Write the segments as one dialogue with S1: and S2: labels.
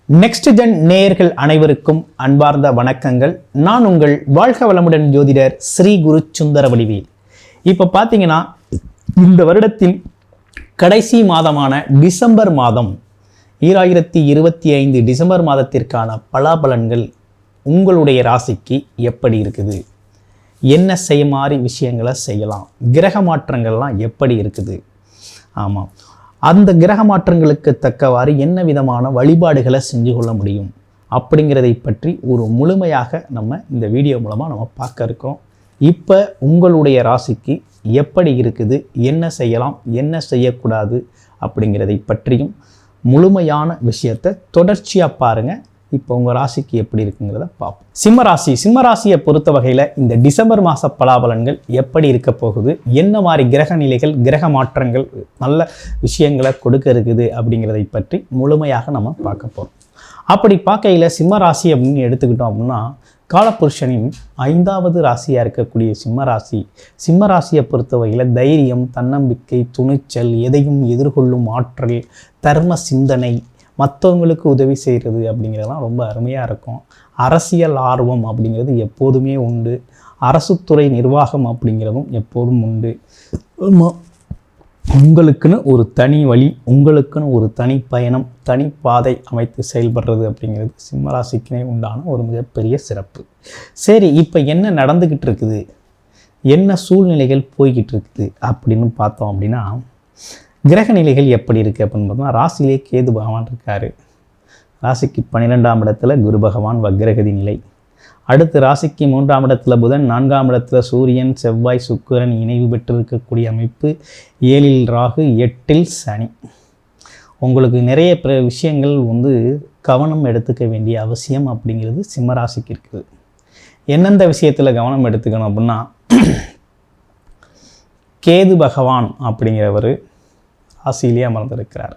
S1: Next gen நேயர்கள் அனைவருக்கும் அன்பார்ந்த வணக்கங்கள். நான் உங்கள் வாழ்க வளமுடன் ஜோதிடர் ஸ்ரீ குரு சுந்தர வடிவேல். இப்போ பார்த்தீங்கன்னா இந்த வருடத்தின் கடைசி மாதமான டிசம்பர் மாதம் 2025 டிசம்பர் மாதத்திற்கான பலாபலன்கள் உங்களுடைய ராசிக்கு எப்படி இருக்குது, என்ன செய்ய மாதிரி விஷயங்களை செய்யலாம், கிரக மாற்றங்கள்லாம் எப்படி இருக்குது, ஆமாம் அந்த கிரக மாற்றங்களுக்கு தக்கவாறு என்ன விதமான வழிபாடுகளை செஞ்சு கொள்ள முடியும் அப்படிங்கிறதை பற்றி ஒரு முழுமையாக நம்ம இந்த வீடியோ மூலமாக நம்ம பார்க்க இருக்கோம். இப்போ உங்களுடைய ராசிக்கு எப்படி இருக்குது, என்ன செய்யலாம், என்ன செய்யக்கூடாது அப்படிங்கிறதை பற்றியும் முழுமையான விஷயத்தை தொடர்ச்சியாக பாருங்கள். இப்போ உங்கள் ராசிக்கு எப்படி இருக்குங்கிறத பார்ப்போம். சிம்மராசியை பொறுத்த வகையில் இந்த டிசம்பர் மாத பலாபலன்கள் எப்படி இருக்க போகுது, என்ன மாதிரி கிரக நிலைகள், கிரக மாற்றங்கள் நல்ல விஷயங்களை கொடுக்க இருக்குது அப்படிங்கிறதை பற்றி முழுமையாக நம்ம பார்க்க போகிறோம். அப்படி பார்க்கையில் சிம்மராசி அப்படின்னு எடுத்துக்கிட்டோம் அப்படின்னா காலபுருஷனின் 5வது ராசியாக இருக்கக்கூடிய சிம்மராசியை பொறுத்த வகையில் தைரியம், தன்னம்பிக்கை, துணிச்சல், எதையும் எதிர்கொள்ளும் ஆற்றல், தர்ம சிந்தனை, மற்றவங்களுக்கு உதவி செய்கிறது அப்படிங்கிறதெல்லாம் ரொம்ப அருமையாக இருக்கும். அரசியல் ஆர்வம் அப்படிங்கிறது எப்போதுமே உண்டு. அரசுத்துறை நிர்வாகம் அப்படிங்கிறதும் எப்போதும் உண்டு. உங்களுக்குன்னு ஒரு தனி வழி, உங்களுக்குன்னு ஒரு தனி பயணம், தனி பாதை அமைத்து செயல்படுறது அப்படிங்கிறது சிம்மராசிக்குனே உண்டான ஒரு மிகப்பெரிய சிறப்பு. சரி, இப்போ என்ன நடந்துக்கிட்டு இருக்குது, என்ன சூழ்நிலைகள் போய்கிட்டு இருக்குது அப்படின்னு பார்த்தோம் அப்படின்னா கிரக நிலைகள் எப்படி இருக்குது அப்படின்னு பார்த்தோம்னா ராசியிலே கேது பகவான் இருக்கார். ராசிக்கு 12ஆம் இடத்துல குரு பகவான் வக்ரகதி நிலை. அடுத்து ராசிக்கு 3ஆம் இடத்துல புதன், 4ஆம் இடத்துல சூரியன், செவ்வாய், சுக்கிரன் இணைவு பெற்று இருக்கக்கூடிய அமைப்பு. 7இல் ராகு, 8இல் சனி. உங்களுக்கு நிறைய விஷயங்கள் கவனம் எடுத்துக்க வேண்டிய அவசியம் அப்படிங்கிறது சிம்மராசிக்கு இருக்குது. எந்தெந்த விஷயத்தில் கவனம் எடுத்துக்கணும் அப்படின்னா கேது பகவான் அப்படிங்கிறவர் ராசியிலே அமர்ந்திருக்கிறார்.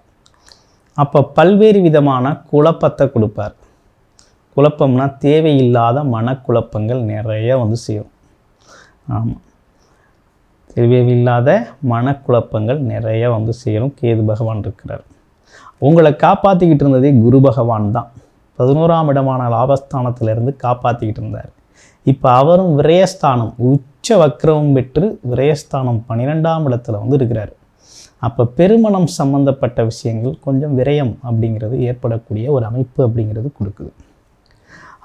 S1: அப்போ பல்வேறு விதமான குழப்பத்தை கொடுப்பார். குழப்பம்னா தேவையில்லாத மனக்குழப்பங்கள் நிறைய செய்யும். ஆமாம், தேவையில்லாத மனக்குழப்பங்கள் நிறைய செய்யணும். கேது பகவான் இருக்கிறார். உங்களை காப்பாற்றிக்கிட்டு இருந்ததே குரு பகவான் தான். 11ஆம் இடமான லாபஸ்தானத்திலிருந்து காப்பாற்றிக்கிட்டு இருந்தார். இப்போ அவரும் விரயஸ்தானம் உச்ச வக்ரமும் பெற்று விரயஸ்தானம் 12ஆம் இடத்துல இருக்கிறார். அப்போ பெருமணம் சம்பந்தப்பட்ட விஷயங்கள் கொஞ்சம் விரயம் அப்படிங்கிறது ஏற்படக்கூடிய ஒரு அமைப்பு அப்படிங்கிறது கொடுக்குது.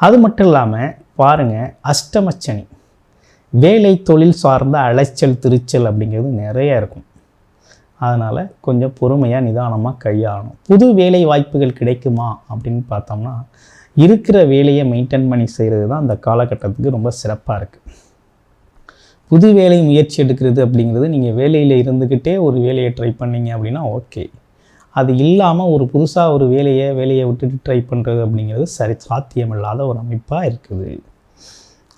S1: அது மட்டும் இல்லாமல் பாருங்கள், அஷ்டமச்சனி, வேலை தொழில் சார்ந்த அலைச்சல் திருச்சல் அப்படிங்கிறது நிறைய இருக்கும். அதனால் கொஞ்சம் பொறுமையாக நிதானமாக கையாளணும். புது வேலை வாய்ப்புகள் கிடைக்குமா அப்படின்னு பார்த்தோம்னா இருக்கிற வேலையை மெயின்டைன் பண்ணி செய்கிறது தான் அந்த காலகட்டத்துக்கு ரொம்ப சிறப்பாக இருக்குது. புது வேலை முயற்சி எடுக்கிறது அப்படிங்கிறது நீங்கள் வேலையில் இருந்துக்கிட்டே ஒரு வேலையை ட்ரை பண்ணிங்க அப்படின்னா ஓகே. அது இல்லாமல் ஒரு புதுசாக ஒரு வேலையை விட்டுட்டு ட்ரை பண்ணுறது அப்படிங்கிறது சாத்தியமில்லாத ஒரு அமைப்பாக இருக்குது.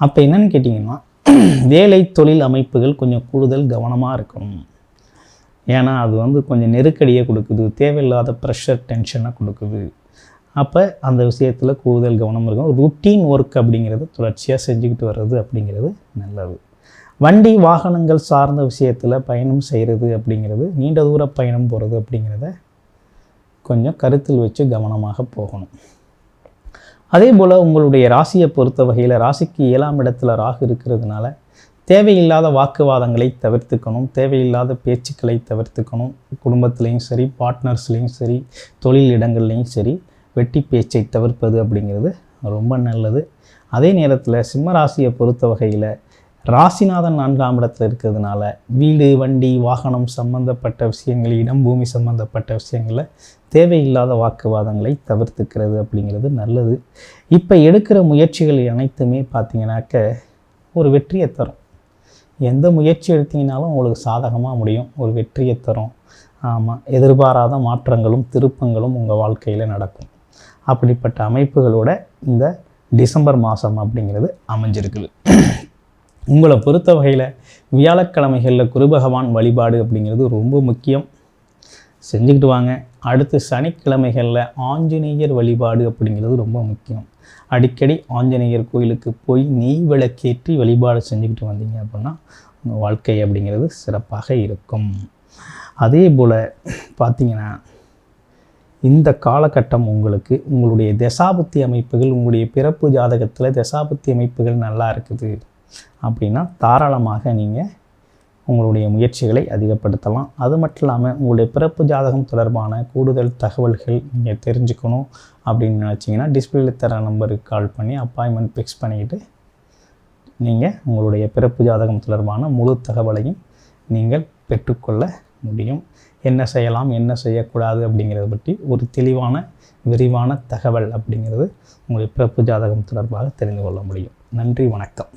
S1: அப்போ என்னென்னு கேட்டிங்கன்னா வேலை தொழில் அமைப்புகள் கொஞ்சம் கூடுதல் கவனமாக இருக்கணும். ஏன்னா அது கொஞ்சம் நெருக்கடியை கொடுக்குது, தேவையில்லாத ப்ரெஷர் டென்ஷனை கொடுக்குது. அப்போ அந்த விஷயத்தில் கூடுதல் கவனம் இருக்கும். ருட்டீன் ஒர்க் அப்படிங்கிறது தொடர்ச்சியாக செஞ்சுக்கிட்டு வர்றது அப்படிங்கிறது நல்லது. வண்டி வாகனங்கள் சார்ந்த விஷயத்தில் பயணம் செய்கிறது அப்படிங்கிறது, நீண்ட தூர பயணம் போகிறது அப்படிங்கிறத கொஞ்சம் கருத்தில் வச்சு கவனமாக போகணும். அதே போல் உங்களுடைய ராசியை பொறுத்த வகையில் ராசிக்கு 7ஆம் இடத்துல ராகு இருக்கிறதுனால தேவையில்லாத வாக்குவாதங்களை தவிர்த்துக்கணும், தேவையில்லாத பேச்சுக்களை தவிர்த்துக்கணும். குடும்பத்துலேயும் சரி, பார்ட்னர்ஸ்லேயும் சரி, தொழில் இடங்கள்லேயும் சரி வெட்டி பேச்சை தவிர்ப்பது அப்படிங்கிறது ரொம்ப நல்லது. அதே நேரத்தில் சிம்மராசியை பொறுத்த வகையில் ராசிநாதன் 4ஆம் இடத்துல இருக்கிறதுனால வீடு, வண்டி, வாகனம் சம்பந்தப்பட்ட விஷயங்கள், இடம், பூமி சம்பந்தப்பட்ட விஷயங்களில் தேவையில்லாத வாக்குவாதங்களை தவிர்த்துக்கிறது அப்படிங்கிறது நல்லது. இப்போ எடுக்கிற முயற்சிகள் அனைத்துமே பார்த்திங்கனாக்க ஒரு வெற்றியை தரும். எந்த முயற்சி எடுத்தீங்கனாலும் உங்களுக்கு சாதகமாக முடியும், ஒரு வெற்றியை தரும். ஆமாம், எதிர்பாராத மாற்றங்களும் திருப்பங்களும் உங்கள் வாழ்க்கையில் நடக்கும். அப்படிப்பட்ட அமைப்புகளோட இந்த டிசம்பர் மாதம் அப்படிங்கிறது அமைஞ்சிருக்குது. உங்களை பொறுத்த வகையில் வியாழக்கிழமைகளில் குரு பகவான் வழிபாடு அப்படிங்கிறது ரொம்ப முக்கியம், செஞ்சுக்கிட்டு வாங்க. அடுத்து சனிக்கிழமைகளில் ஆஞ்சநேயர் வழிபாடு அப்படிங்கிறது ரொம்ப முக்கியம். அடிக்கடி ஆஞ்சநேயர் கோயிலுக்கு போய் நெய் விளக்கேற்றி வழிபாடு செஞ்சுக்கிட்டு வந்தீங்க அப்படின்னா உங்கள் வாழ்க்கை அப்படிங்கிறது சிறப்பாக இருக்கும். அதே போல் பார்த்திங்கன்னா இந்த காலகட்டம் உங்களுக்கு உங்களுடைய தசாபுத்தி அமைப்புகள், உங்களுடைய பிறப்பு ஜாதகத்தில் தசாபுத்தி அமைப்புகள் நல்லா இருக்குது அப்படின்னா தாராளமாக நீங்கள் உங்களுடைய முயற்சிகளை அதிகப்படுத்தலாம். அது மட்டும் இல்லாமல் உங்களுடைய பிறப்பு ஜாதகம் தொடர்பான கூடுதல் தகவல்கள் நீங்கள் தெரிஞ்சுக்கணும் அப்படின்னு நினச்சிங்கன்னா டிஸ்பிளேல தர நம்பருக்கு கால் பண்ணி அப்பாயின்மெண்ட் ஃபிக்ஸ் பண்ணிக்கிட்டு நீங்கள் உங்களுடைய பிறப்பு ஜாதகம் தொடர்பான முழு தகவலையும் நீங்கள் பெற்றுக்கொள்ள முடியும். என்ன செய்யலாம், என்ன செய்யக்கூடாது அப்படிங்கிறத பற்றி ஒரு தெளிவான விரிவான தகவல் அப்படிங்கிறது உங்களுடைய பிறப்பு ஜாதகம் தொடர்பாக தெரிந்து கொள்ள முடியும். நன்றி, வணக்கம்.